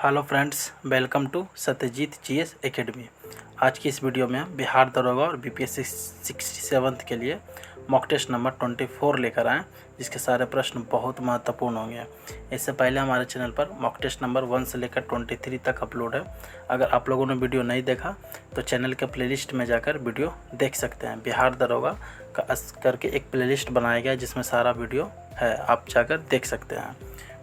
Hello friends, welcome to Satyajeet GS academy. आज की इस वीडियो में हम बिहार दरोगा और बीपीएससी 67 के लिए मॉक टेस्ट नंबर 24 लेकर आए, जिसके सारे प्रश्न बहुत महत्वपूर्ण होंगे। इससे पहले हमारे चैनल पर मॉक टेस्ट नंबर 1 से लेकर 23 तक अपलोड है। अगर आप लोगों ने वीडियो नहीं देखा तो चैनल के प्लेलिस्ट में जाकर वीडियो देख सकते हैं। बिहार दरोगा का करके एक प्लेलिस्ट बनाया गया है जिसमें सारा वीडियो है, आप जाकर देख सकते हैं।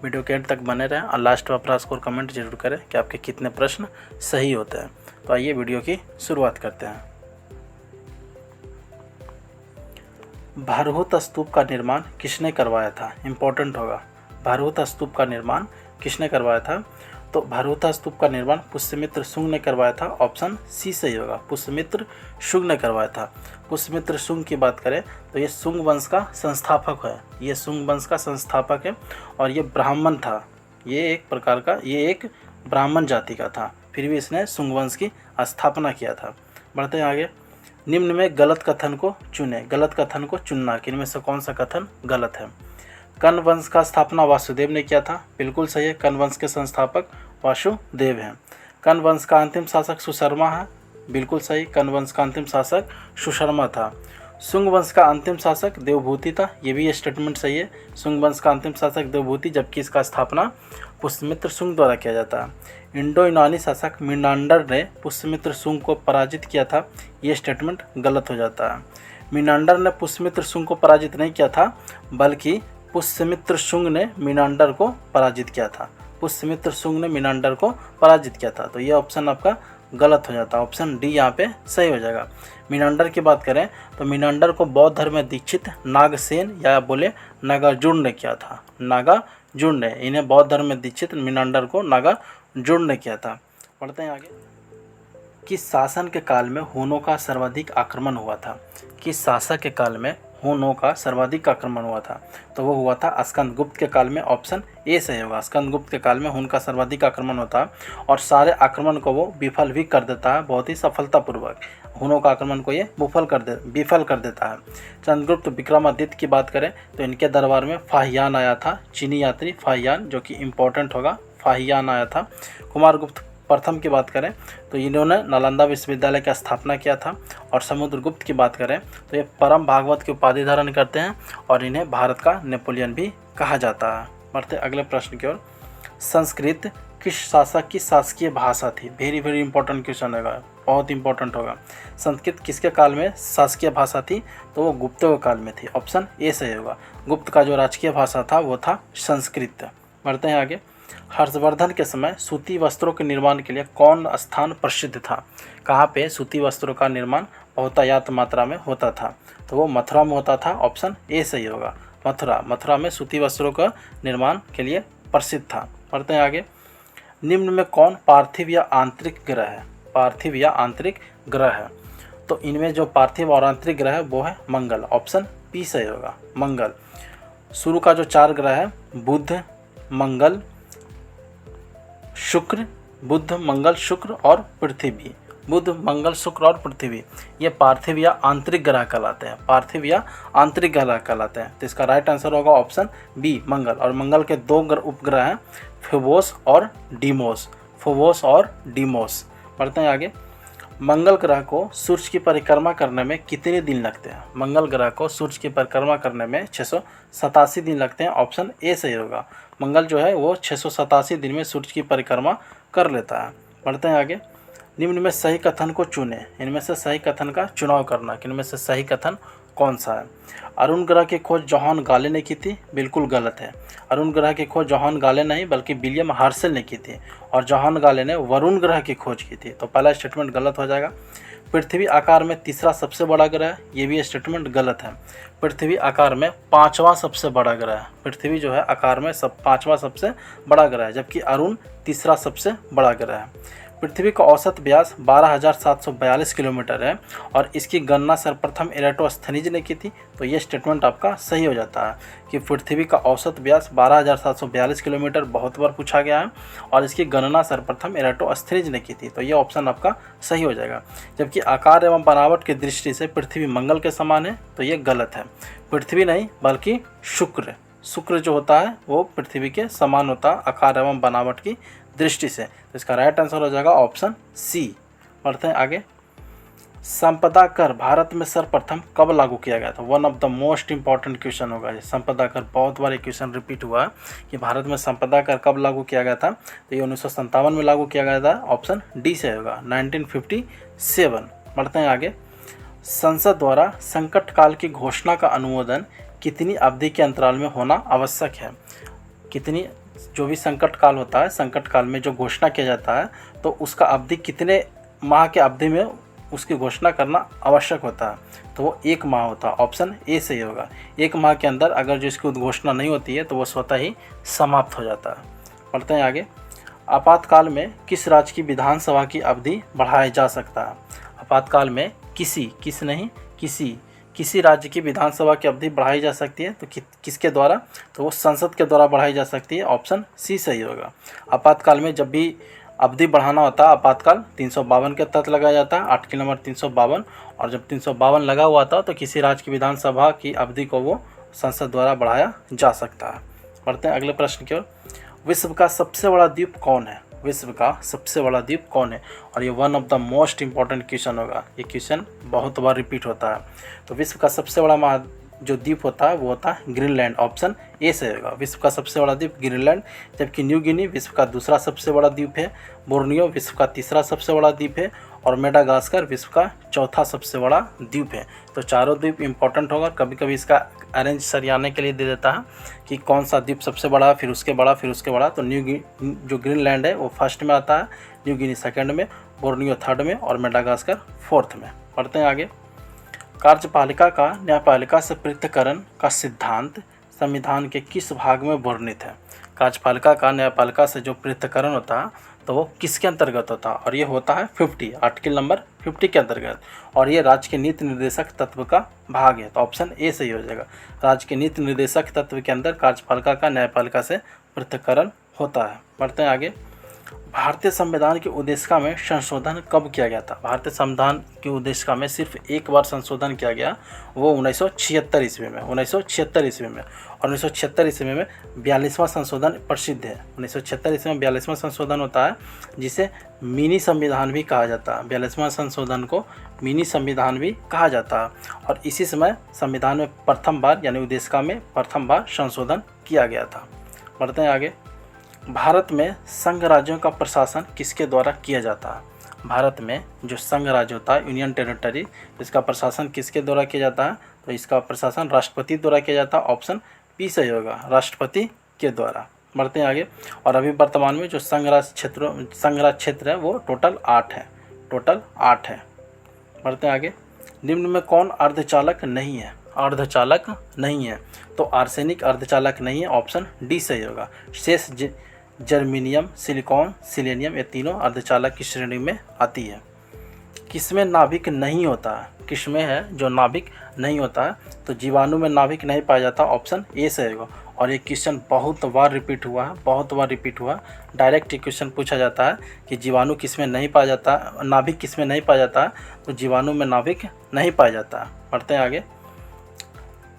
वीडियो के एंड तक बने रहें और लास्ट में अपना स्कोर कमेंट जरूर करें कि आपके कितने प्रश्न सही होते हैं। तो आइए वीडियो की शुरुआत करते हैं। भारहूत स्तूप का निर्माण किसने करवाया था? इम्पोर्टेंट होगा। भारहूत स्तूप का निर्माण किसने करवाया था? तो भारहूत स्तूप का निर्माण पुष्यमित्र शुंग ने करवाया था। ऑप्शन सी सही होगा, पुष्यमित्र शुंग ने करवाया था। पुष्यमित्र शुंग की बात करें तो ये शुंग वंश का संस्थापक है। ये शुंग वंश का संस्थापक है और ये ब्राह्मण था। ये एक ब्राह्मण जाति का था, फिर भी इसने शुंग वंश की स्थापना किया था। बढ़ते हैं आगे। निम्न में गलत कथन को चुने। गलत कथन को चुनना कि इनमें से कौन सा कथन गलत है? कर्ण वंश का स्थापना वासुदेव ने किया था। बिल्कुल सही है, कर्ण वंश के संस्थापक वासुदेव हैं। कर्ण वंश का अंतिम शासक सुशर्मा है। बिल्कुल सही, कर्ण वंश का अंतिम शासक सुशर्मा था। शुंग वंश का अंतिम शासक देवभूति था। ये भी स्टेटमेंट सही है, शुंग वंश का अंतिम शासक देवभूति, जबकि इसका स्थापना पुष्यमित्र शुंग द्वारा किया जाता है। इंडो यूनानी शासक मिनांडर ने पुष्यमित्र शुंग को पराजित किया था। ये स्टेटमेंट गलत हो जाता है। मिनांडर ने पुष्यमित्र शुंग को पराजित नहीं किया था, बल्कि पुष्यमित्र शुंग ने मिनांडर को पराजित किया था। पुष्यमित्र शुंग ने मिनांडर को पराजित किया था। तो ये ऑप्शन आपका गलत हो जाता है। ऑप्शन डी यहाँ पे सही हो जाएगा। मिनांडर की बात करें तो मिनांडर को बौद्ध धर्म में दीक्षित नागसेन या बोले नागार्जुन ने किया था। नागार्जुन ने इन्हें बौद्ध धर्म में दीक्षित मिनांडर को नागार्जुन ने किया था। पढ़ते हैं आगे। किस शासन के काल में हूनों का सर्वाधिक आक्रमण हुआ था? किस शासक के काल में हूनों का सर्वाधिक आक्रमण हुआ था? तो वो हुआ था स्कंदगुप्त के काल में। ऑप्शन ए सही होगा। स्कंदगुप्त के काल में हून का सर्वाधिक आक्रमण होता है और सारे आक्रमण को वो विफल भी कर देता है, बहुत ही सफलतापूर्वक। हूनों का आक्रमण को ये विफल कर देता है। चंद्रगुप्त विक्रमादित्य की बात करें तो इनके दरबार में फाहियान आया था, चीनी यात्री फाहियान, जो कि इम्पोर्टेंट होगा। फाहियान आया था। कुमारगुप्त प्रथम की बात करें तो इन्होंने नालंदा विश्वविद्यालय की स्थापना किया था। और समुद्रगुप्त की बात करें तो ये परम भागवत की उपाधि धारण करते हैं और इन्हें भारत का नेपोलियन भी कहा जाता है। बढ़ते अगले प्रश्न की ओर। संस्कृत किस शासक की शासकीय भाषा थी? वेरी इंपॉर्टेंट क्वेश्चन होगा, बहुत इंपॉर्टेंट होगा। संस्कृत किसके काल में शासकीय भाषा थी? तो वो गुप्तों के काल में थी। ऑप्शन ए सही होगा। गुप्त का जो राजकीय भाषा था वो था संस्कृत। बढ़ते हैं आगे। हर्षवर्धन के समय सूती वस्त्रों के निर्माण के लिए कौन स्थान प्रसिद्ध था? कहाँ पे सूती वस्त्रों का निर्माण बहुतायत मात्रा में होता था? तो वो मथुरा में होता था। ऑप्शन ए सही होगा। मथुरा में सूती वस्त्रों का निर्माण के लिए प्रसिद्ध था। पढ़ते हैं आगे। निम्न में कौन पार्थिव या आंतरिक ग्रह है? पार्थिव या आंतरिक ग्रह है तो इनमें जो पार्थिव और आंतरिक ग्रह है वो है मंगल। ऑप्शन बी सही होगा, मंगल। शुरू का जो 4 ग्रह है बुध, मंगल, शुक्र, बुध, मंगल, शुक्र और पृथ्वी। बुध, मंगल, शुक्र और पृथ्वी ये पार्थिव या आंतरिक ग्रह कहलाते हैं। पार्थिव या आंतरिक ग्रह कहलाते हैं। तो इसका राइट आंसर होगा ऑप्शन बी, मंगल। और मंगल के 2 उपग्रह हैं, फोबोस और डीमोस। फोबोस और डीमोस। बढ़ते हैं आगे। मंगल ग्रह को सूर्य की परिक्रमा करने में कितने दिन लगते हैं? मंगल ग्रह को सूर्य की परिक्रमा करने में 687 दिन लगते हैं। ऑप्शन ए सही होगा। मंगल जो है वो 687 दिन में सूर्य की परिक्रमा कर लेता है। बढ़ते हैं आगे। निम्न में सही कथन को चुने। इनमें से सही कथन का चुनाव करना कि इनमें से सही कथन कौन सा है? अरुण ग्रह की खोज जॉन गाले ने की थी। बिल्कुल गलत है। अरुण ग्रह की खोज जॉन गाले नहीं बल्कि विलियम हर्शल ने की थी और जॉन गाले ने वरुण ग्रह की खोज की थी। तो पहला स्टेटमेंट गलत हो जाएगा। पृथ्वी आकार में तीसरा सबसे बड़ा ग्रह है, ये भी स्टेटमेंट गलत है। पृथ्वी आकार में 5वां सबसे बड़ा ग्रह है। पृथ्वी जो है आकार में 5वां सबसे बड़ा ग्रह है, जबकि अरुण तीसरा सबसे बड़ा ग्रह है। पृथ्वी का औसत व्यास 12,742 किलोमीटर है और इसकी गणना सर्वप्रथम एराटोस्थनीज ने की थी। तो ये स्टेटमेंट आपका सही हो जाता है कि पृथ्वी का औसत व्यास 12,742 किलोमीटर बहुत बार पूछा गया है और इसकी गणना सर्वप्रथम एराटोस्थनीज ने की थी। तो ये ऑप्शन आपका सही हो जाएगा। जबकि आकार एवं बनावट की दृष्टि से पृथ्वी मंगल के समान है, तो ये गलत है। पृथ्वी नहीं बल्कि शुक्र जो होता है वो पृथ्वी के समान होता है आकार एवं बनावट की दृष्टि से। तो इसका राइट आंसर हो जाएगा ऑप्शन सी। बढ़ते हैं आगे। संपदा कर भारत में सर्वप्रथम कब लागू किया गया था? One of the most important question होगा ये। संपदा कर बहुत बार क्वेश्चन रिपीट हुआ है कि भारत में संपदा कर कब लागू किया गया था। तो ये 1957 में लागू किया गया था। ऑप्शन डी से होगा 1957। बढ़ते हैं आगे। संसद द्वारा संकट काल की घोषणा का अनुमोदन कितनी अवधि के अंतराल में होना आवश्यक है? कितनी, जो भी संकट काल होता है, संकट काल में जो घोषणा किया जाता है तो उसका अवधि कितने माह के अवधि में उसकी घोषणा करना आवश्यक होता है? तो वो 1 माह होता है। ऑप्शन ए सही होगा। 1 माह के अंदर अगर जो इसकी घोषणा नहीं होती है तो वो स्वतः ही समाप्त हो जाता है। बढ़ते हैं आगे। आपातकाल में किस राज्य की विधानसभा की अवधि बढ़ाया जा सकता है? आपातकाल में किसी राज्य की विधानसभा की अवधि बढ़ाई जा सकती है। तो किसके द्वारा? तो वो संसद के द्वारा बढ़ाई जा सकती है। ऑप्शन सी सही होगा। आपातकाल में जब भी अवधि बढ़ाना होता है, आपातकाल 352 के तहत लगाया जाता है, आर्टिकल नंबर 352। और जब 352 लगा हुआ था तो किसी राज्य की विधानसभा की अवधि को वो संसद द्वारा बढ़ाया जा सकता है। बढ़ते हैं अगले प्रश्न की ओर। विश्व का सबसे बड़ा द्वीप कौन है? विश्व का सबसे बड़ा द्वीप कौन है? और ये one of the most important question होगा। ये क्वेश्चन बहुत बार रिपीट होता है। तो विश्व का सबसे बड़ा जो द्वीप होता है वो होता है ग्रीनलैंड। ऑप्शन ए से होगा। विश्व का सबसे बड़ा द्वीप ग्रीनलैंड। जबकि न्यू गिनी विश्व का दूसरा सबसे बड़ा द्वीप है। बोर्नियो विश्व का तीसरा सबसे बड़ा द्वीप है। और मेडागास्कर विश्व का चौथा सबसे बड़ा द्वीप है। तो चारों द्वीप इंपॉर्टेंट होगा। कभी कभी इसका अरेंज सरियाने के लिए दे देता है कि कौन सा द्वीप सबसे बड़ा, फिर उसके बड़ा, फिर उसके बड़ा। तो जो ग्रीनलैंड है वो फर्स्ट में आता है, न्यू गिनी सेकंड में, बोर्नियो थर्ड में और मेडागास्कर फोर्थ में। पढ़ते हैं आगे। कार्यपालिका का न्यायपालिका से पृथक्करण का सिद्धांत संविधान के किस भाग में वर्णित है? कार्यपालिका का न्यायपालिका से जो पृथक्करण होता है तो वो किसके अंतर्गत होता है? और ये होता है 50, आर्टिकल नंबर 50 के अंतर्गत। और ये राज्य के नीति निर्देशक तत्व का भाग है। तो ऑप्शन ए सही हो जाएगा। राज्य के नीति निर्देशक तत्व के अंदर कार्यपालिका का न्यायपालिका से पृथक्करण होता है। बढ़ते हैं आगे। भारतीय संविधान की उद्देशिका में संशोधन कब किया गया था? भारतीय संविधान की उद्देशिका में सिर्फ एक बार संशोधन किया गया, वो 1976 ईस्वी में। 1976 ईस्वी में। और 1976 ईस्वी में 42वां संशोधन प्रसिद्ध है। 1976 ईस्वी में 42वां संशोधन होता है जिसे मिनी संविधान भी कहा जाता है। 42वां संशोधन को मिनी संविधान भी कहा जाता है। और इसी समय संविधान में प्रथम बार यानी उद्देशिका में प्रथम बार संशोधन किया गया था। बढ़ते हैं आगे। भारत में संघ राज्यों का प्रशासन किसके द्वारा किया जाता है? भारत में जो संघ राज्य होता है, यूनियन टेरिटरी, इसका प्रशासन किसके द्वारा किया जाता है? तो इसका प्रशासन राष्ट्रपति द्वारा किया जाता है। ऑप्शन बी सही होगा, राष्ट्रपति के द्वारा। बढ़ते हैं आगे। और अभी वर्तमान में जो संघ राज्य क्षेत्र है वो टोटल 8 है। बढ़ते हैं आगे। निम्न में कौन अर्धचालक नहीं है? अर्धचालक नहीं है तो आर्सेनिक अर्धचालक नहीं है। ऑप्शन डी सही होगा। शेष जर्मेनियम, सिलिकॉन, सिलेनियम ये तीनों अर्धचालक की श्रेणी में आती है। किसमें नाभिक नहीं होता है? किसमें है जो नाभिक नहीं होता है? तो जीवाणु में नाभिक नहीं पाया जाता। ऑप्शन ए सही होगा। और ये क्वेश्चन बहुत बार रिपीट हुआ। डायरेक्ट क्वेश्चन पूछा जाता है कि जीवाणु किसमें नहीं पाया जाता, नाभिक किसमें नहीं पाया जाता, तो जीवाणु में नाभिक नहीं पाया जाता। बढ़ते हैं आगे।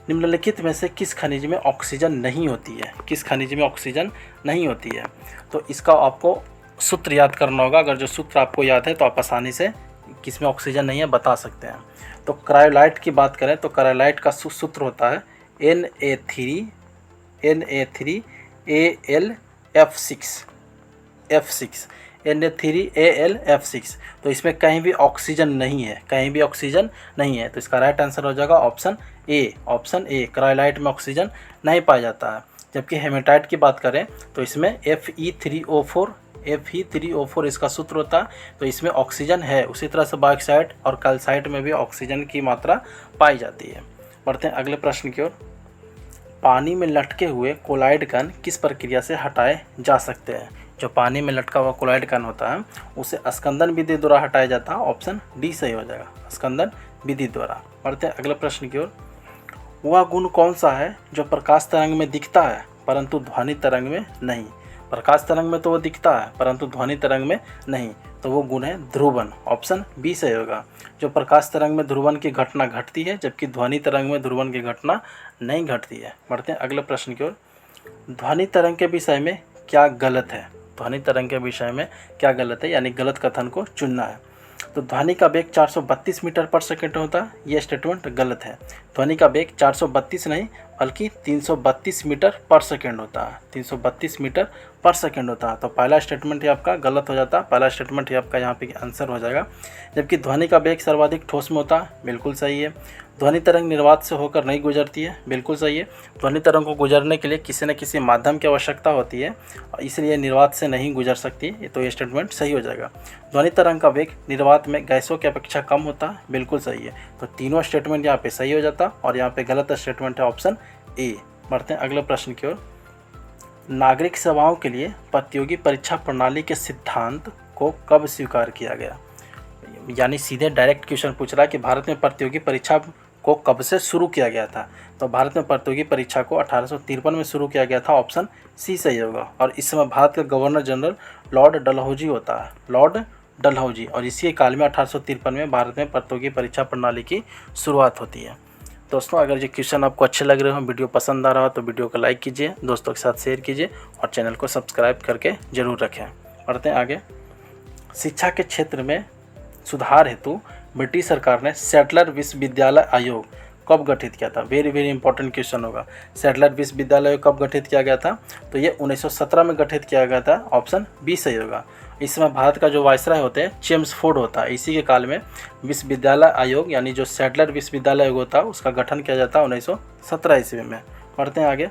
निम्नलिखित में से किस खनिज में ऑक्सीजन नहीं होती है? किस खनिज में ऑक्सीजन नहीं होती है? तो इसका आपको सूत्र याद करना होगा। अगर जो सूत्र आपको याद है तो आप आसानी से किसमें ऑक्सीजन नहीं है बता सकते हैं। तो क्रायोलाइट की बात करें तो क्रायोलाइट का सूत्र होता है Na3AlF6। तो इसमें कहीं भी ऑक्सीजन नहीं है। तो इसका राइट आंसर हो जाएगा ऑप्शन ए। क्रायोलाइट में ऑक्सीजन नहीं पाया जाता है। जबकि हेमेटाइट की बात करें तो इसमें Fe3O4 इसका सूत्र होता है। तो इसमें ऑक्सीजन है। उसी तरह से बॉक्साइट और कैल्साइट में भी ऑक्सीजन की मात्रा पाई जाती है। बढ़ते हैं अगले प्रश्न की ओर। पानी में लटके हुए कोलाइड कण किस प्रक्रिया से हटाए जा सकते हैं? जो पानी में लटका हुआ कोलाइड कण होता है उसे स्कंदन विधि द्वारा हटाया जाता है। ऑप्शन डी सही हो जाएगा, स्कंदन विधि द्वारा। बढ़ते हैं अगले प्रश्न की ओर। वह गुण कौन सा है जो प्रकाश तरंग में दिखता है परंतु ध्वनि तरंग में नहीं? प्रकाश तरंग में तो वो दिखता है परंतु ध्वनि तरंग में नहीं। तो वो गुण है ध्रुवन। ऑप्शन बी सही होगा। जो प्रकाश तरंग में ध्रुवन की घटना घटती है जबकि ध्वनि तरंग में ध्रुवन की घटना नहीं घटती है। बढ़ते हैं अगले प्रश्न की ओर। ध्वनि तरंग के विषय में क्या गलत है? ध्वनि तरंग के विषय में क्या गलत है, यानी गलत कथन को चुनना है। तो ध्वनि का वेग 432 मीटर पर सेकंड होता है, ये स्टेटमेंट गलत है। ध्वनि का वेग 432 नहीं बल्कि 332 मीटर पर सेकंड होता है, 332 मीटर पर सेकंड होता है। तो पहला स्टेटमेंट ही आपका गलत हो जाता है, पहला स्टेटमेंट ही आपका यहाँ पे आंसर हो जाएगा। जबकि ध्वनि का वेग सर्वाधिक ठोस में होता है, बिल्कुल सही है। ध्वनि तरंग निर्वात से होकर नहीं गुजरती है, बिल्कुल सही है। ध्वनि तरंग को गुजरने के लिए किसी न किसी माध्यम की आवश्यकता होती है, इसलिए निर्वात से नहीं गुजर सकती, तो ये स्टेटमेंट सही हो जाएगा। ध्वनि तरंग का वेग निर्वात में गैसों की अपेक्षा कम होता है, बिल्कुल सही है। तो तीनों स्टेटमेंट यहाँ पे सही हो जाता और यहाँ पे गलत स्टेटमेंट है ऑप्शन ए। बढ़ते हैं अगले प्रश्न की ओर। नागरिक सेवाओं के लिए प्रतियोगी परीक्षा प्रणाली के सिद्धांत को कब स्वीकार किया गया? यानी सीधे डायरेक्ट क्वेश्चन पूछ रहा है कि भारत में प्रतियोगी परीक्षा को कब से शुरू किया गया था। तो भारत में प्रतियोगी परीक्षा को 1853 में शुरू किया गया था, ऑप्शन सी सही होगा। और इस समय भारत का गवर्नर जनरल लॉर्ड डलहौजी होता है, लॉर्ड डलहौजी, और इसी काल में 1853 में भारत में प्रतियोगी परीक्षा प्रणाली की शुरुआत होती है। दोस्तों अगर ये क्वेश्चन आपको अच्छे लग रहे हो, वीडियो पसंद आ रहा हो तो वीडियो को लाइक कीजिए, दोस्तों के साथ शेयर कीजिए और चैनल को सब्सक्राइब करके जरूर रखें। बढ़ते हैं आगे। शिक्षा के क्षेत्र में सुधार हेतु ब्रिटिश सरकार ने सेटलर विश्वविद्यालय आयोग कब गठित किया था? वेरी इंपॉर्टेंट क्वेश्चन होगा। सेटलर विश्वविद्यालय कब गठित किया गया था? तो ये 1917 में गठित किया गया था, ऑप्शन बी सही होगा। इस समय भारत का जो वायसराय होते हैं चेम्सफोर्ड होता है, इसी के काल में विश्वविद्यालय आयोग यानी जो सेटलर विश्वविद्यालय आयोग होता है उसका गठन किया जाता है 1917 ईस्वी में। बढ़ते हैं आगे।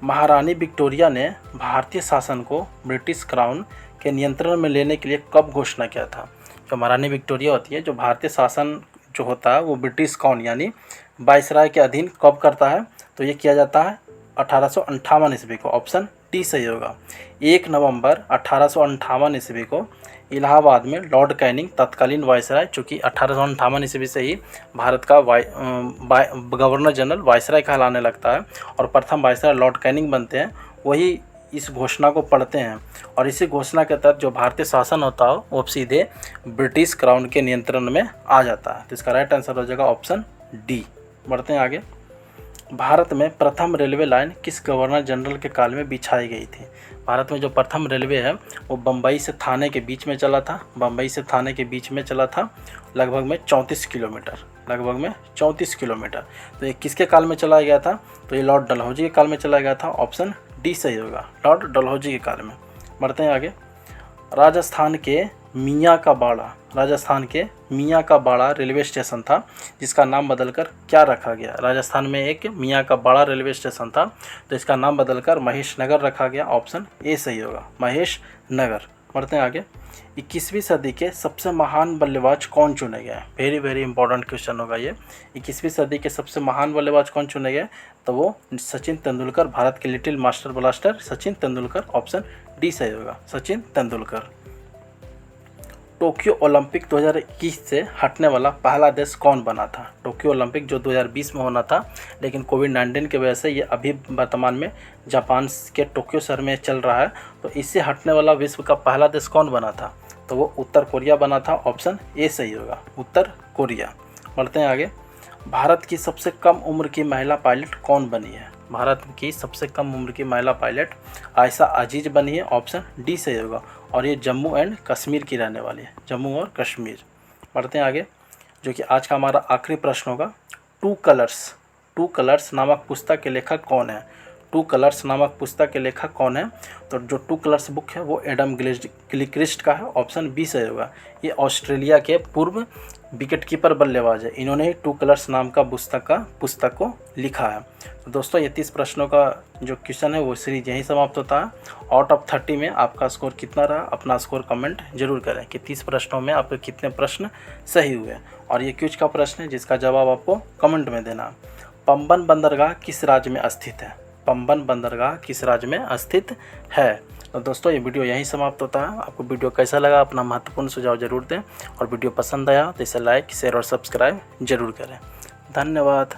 महारानी विक्टोरिया ने भारतीय शासन को ब्रिटिश क्राउन के नियंत्रण में लेने के लिए कब घोषणा किया था? जो महारानी विक्टोरिया होती है, जो भारतीय शासन जो होता है वो ब्रिटिश क्राउन यानी वायसराय के अधीन कब करता है? तो ये किया जाता है 1858 ईस्वी को, ऑप्शन डी सही होगा। 1 नवंबर 1858 ईस्वी को इलाहाबाद में लॉर्ड कैनिंग तत्कालीन वायसराय, चूँकि 1858 ईस्वी से ही भारत का गवर्नर जनरल वायसराय कहलाने लगता है और प्रथम वायसराय लॉर्ड कैनिंग बनते हैं, वही इस घोषणा को पढ़ते हैं और इसी घोषणा के तहत जो भारतीय शासन होता है वो सीधे ब्रिटिश क्राउन के नियंत्रण में आ जाता है। तो इसका राइट आंसर हो जाएगा ऑप्शन डी। बढ़ते हैं आगे। भारत में प्रथम रेलवे लाइन किस गवर्नर जनरल के काल में बिछाई गई थी? भारत में जो प्रथम रेलवे है वो बम्बई से थाने के बीच में चला था, बम्बई से थाने के बीच में चला था, लगभग में 34 किलोमीटर, लगभग में 34 किलोमीटर। तो ये किसके काल में चलाया गया था? तो ये लॉर्ड डलहौजी के काल में चलाया गया था, ऑप्शन डी सही होगा, लॉर्ड डलहौजी के काल में। बढ़ते हैं आगे। राजस्थान के मियाँ का बाड़ा, राजस्थान के मियाँ का बाड़ा रेलवे स्टेशन था जिसका नाम बदलकर क्या रखा गया? राजस्थान में एक मियाँ का बाड़ा रेलवे स्टेशन था तो इसका नाम बदलकर महेश नगर रखा गया, ऑप्शन ए सही होगा, महेश नगर। बढ़ते हैं आगे। 21वीं सदी के सबसे महान बल्लेबाज कौन चुने गए? वेरी इंपॉर्टेंट क्वेश्चन होगा ये। 21वीं सदी के सबसे महान बल्लेबाज कौन चुने गए? तो वो सचिन तेंदुलकर, भारत के little master blaster Sachin Tendulkar, option D सही होगा, सचिन तेंदुलकर। टोक्यो ओलंपिक 2021 से हटने वाला पहला देश कौन बना था? टोक्यो ओलंपिक जो 2020 में होना था लेकिन कोविड-19 की वजह से ये अभी वर्तमान में जापान के टोक्यो शहर में चल रहा है, तो इससे हटने वाला विश्व का पहला देश कौन बना था? तो वो उत्तर कोरिया बना था, ऑप्शन ए सही होगा, उत्तर कोरिया। बढ़ते हैं आगे। भारत की सबसे कम उम्र की महिला पायलट कौन बनी है? भारत की सबसे कम उम्र की महिला पायलट आयशा अजीज बनी है, ऑप्शन डी सही होगा, और ये जम्मू एंड कश्मीर की रहने वाली है, जम्मू और कश्मीर। बढ़ते हैं आगे, जो कि आज का हमारा आखिरी प्रश्न होगा। टू कलर्स नामक पुस्तक के लेखक कौन है? टू कलर्स नामक पुस्तक के लेखक कौन है? तो जो टू कलर्स बुक है वो एडम गिलक्रिस्ट का है, ऑप्शन बी सही होगा। ये ऑस्ट्रेलिया के पूर्व विकेट कीपर बल्लेबाज है, इन्होंने ही टू कलर्स नाम का पुस्तक को लिखा है। तो दोस्तों ये 30 प्रश्नों का जो क्वेश्चन है वो सीरीज यहीं समाप्त होता है। आउट ऑफ 30 में आपका स्कोर कितना रहा, अपना स्कोर कमेंट जरूर करें कि 30 प्रश्नों में आपके कितने प्रश्न सही हुए। और ये क्विज का प्रश्न है जिसका जवाब आपको कमेंट में देना। पंबन बंदरगाह किस राज्य में स्थित है? पंबन बंदरगाह किस राज्य में स्थित है? तो दोस्तों ये वीडियो यहीं समाप्त होता है। आपको वीडियो कैसा लगा अपना महत्वपूर्ण सुझाव जरूर दें और वीडियो पसंद आया तो इसे लाइक शेयर और सब्सक्राइब जरूर करें। धन्यवाद।